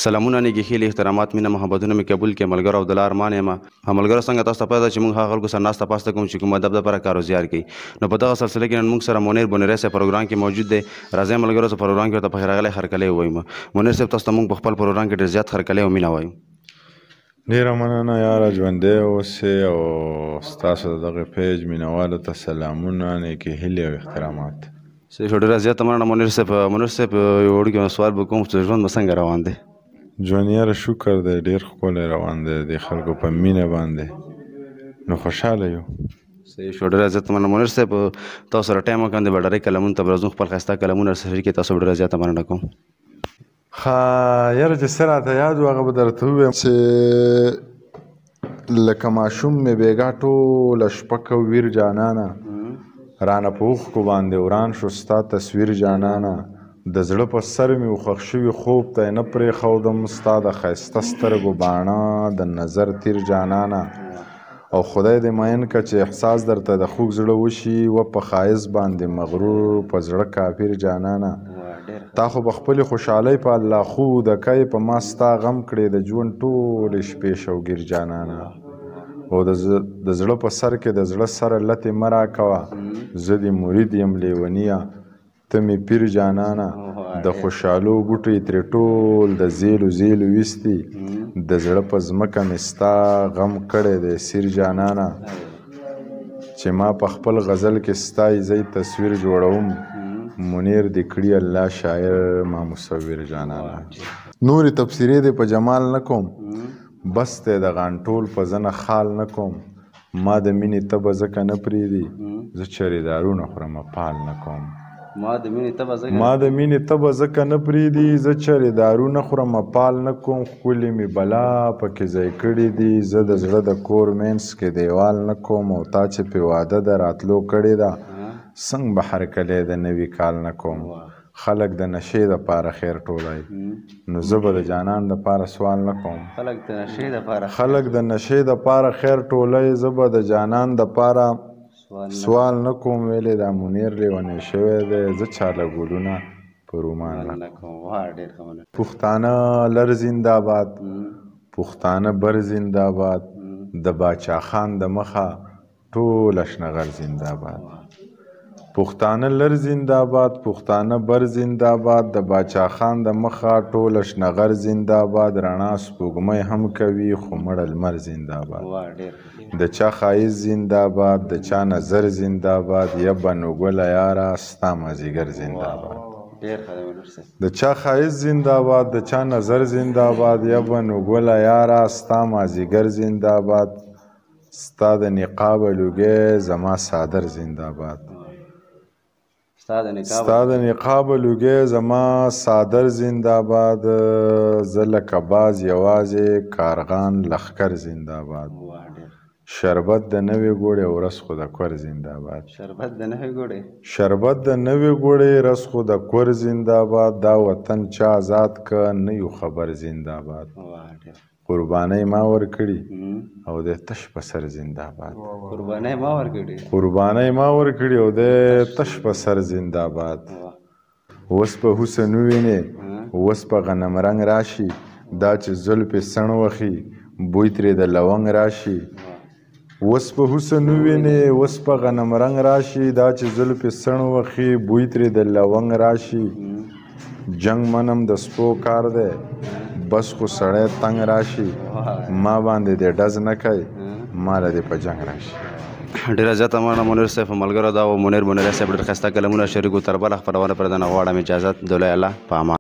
سلامونه نیږي ښې احترامات مینه محبتونه مې قبول کړي ملګرو او د لار ارمان یم ملګرو څنګه تاسو ته پته ده چې موږ هغه خلکو سره ناسته پاسته کوو چې کوم ادب دپاره کار و زیار کوي نو په دغه سلسله کې نن موږ سره منیر بونیری صاحب پروګرام کې موجود دی راځئ ملګرو چې پروګرام کې ورته پخې راغلی هرکلی ووایو منیر صاحب تاسو ته موږ په خپل پروګرام کې ډېر زیات هرکلی او مینه وایو ډېره مننه یاره ژوندی اوسئ او ستاسو د دغه پیج مینوالو ته سلامونه نیکې هیلې او احترامات صحیح شو ډېره زیاته مننه منیر صاحب یو وړوکی سوال به کوم چې ژوند به څنګه روان دی ژوند یاره شکر دی ډېر ښکلی روان دی د خلکو په مینه باندې نو خوشحاله یو صحیح شو ډېره زیاته مننه منیر صاحب تاسو سره ټایم وکړم د بډرۍ کلمونو ته به راځو خپل ښایسته کلمونه سره شریکې تاسو ډېره زیاته مننه کوم یاره چې څه راته یاد و هغه به درته ووایم چې لکه ماشوم مې بېګا ټوله شپه که ویر جانانه رانه په اوښکو باندې وران شو ستا تصویر جانانه د زړه په سر مې وخښ شوي خوب ته یې نه پرېښودم ستا د ښایسته سترګو باڼه د نظر تیر جانانه او خدای دې مین که چې احساس درته د خوږ زړه وشي و په ښایست باندې مغرور په زړه کافر جانانه تا خو به خپلې خوشحالۍ په الله خو د کای په ما ستا غم کړې د ژوند ټولې شپې شوګیر جانانه او د زړه په سر کې د زړه سره لتې مه راکوه زه دې مرید یم لیونیه ته مې پیر جانانه د خوشحالو بوټی ترې ټول د زیلو زیلو ویستي د زړه په ځمکه مې ستا غم کړی دی سیر جانانه چې ما په خپل غزل کې ستا ایزی تصویر جوړوم منیر دې کړي الله شاعر ما مصور جانانه نورې تبصرې دې په جمال نه کوم بس دی د غانټول په زنه خال نه کوم ما د مینې تبه ځکه نه پرېږدي زه چرې دارونه خورم پال نه کوم ما د مینې تبه ځکه نه پرېږدي زه چرې دارونه خورم پال نه کوم ښکلې مې بلا پکې ځای کړي دي زه د زړه د کور مینس کې دیوال نه کوم او تا چې پې واده د راتلو کړې ده څنګه به هرکلی د نوي کال نه کوم خلک د نشې دپاره خیر ټولوي نو زه به د جانان دپاره سوال نه کوم خلک د نشې دپاره خیر ټولوي زه به د جانان دپاره سوال نه کوم ویلې دا منیر لیونی شوی دی زه چاله ګلونه په رومان پښتانه لر زنده‌باد پښتانه بر زنده‌باد د باچا خان د مخه ټوله شنغر زنده‌باد پښتانه لر زنده‌باد پښتانه بر زنده‌باد د باچا خان د مخه ټوله شنغر زنده‌باد رڼا سپوږمۍ هم کوي خو مړه لمر زنده‌باد د چا ښایست زنده‌باد د چا نظر زنده‌باد یا بنو ګله یاره ستا مازدیګر زنده‌باد د چا ښایست زنده‌باد د چا نظر زنده‌باد یا بنو ګله یاره ستا مازدیګر زنده‌باد ستا د نقابه لوګی زما صادر زنده‌باد ستا د نقابه لوګی زما صادر زنده‌باد زه لکه باز یوازې کارغان لښکر زنده‌باد شربت د نوې ګوړې او رس خو د کور زنده‌باد شربت د نوې ګوړې رس خو د کور زنده‌باد دا وطن چا آزاد که نه یو خبر زنده‌باد قربانۍ ما ورکړي او د تش په سر زنده‌باد قربانۍ ما ورکړي او د تش په سر زنده‌باد اوس په حسن ووینې اوس په غنم رنګ راشي دا چې زلفې سڼ وخي بوی ترې د لونګ راشي اوس په حسن ووینې اوس په غنم رنګ راشي دا چې زلفې سڼ وخي بوی ترې د لونګ راشي جنگ منم د سپو کار دی بس خو سړی تنګ راشي ما باندې دې ډز نه کوي ماله دې په جنګ راشي ډېره زیاته مننه منیر صاحب ملګرو دا و منیر بونیری صاحب ډېر ښایسته کلمونه شریکو تر بله خپرونه پرېږدنه غواړم اجازت د لوی الله په امان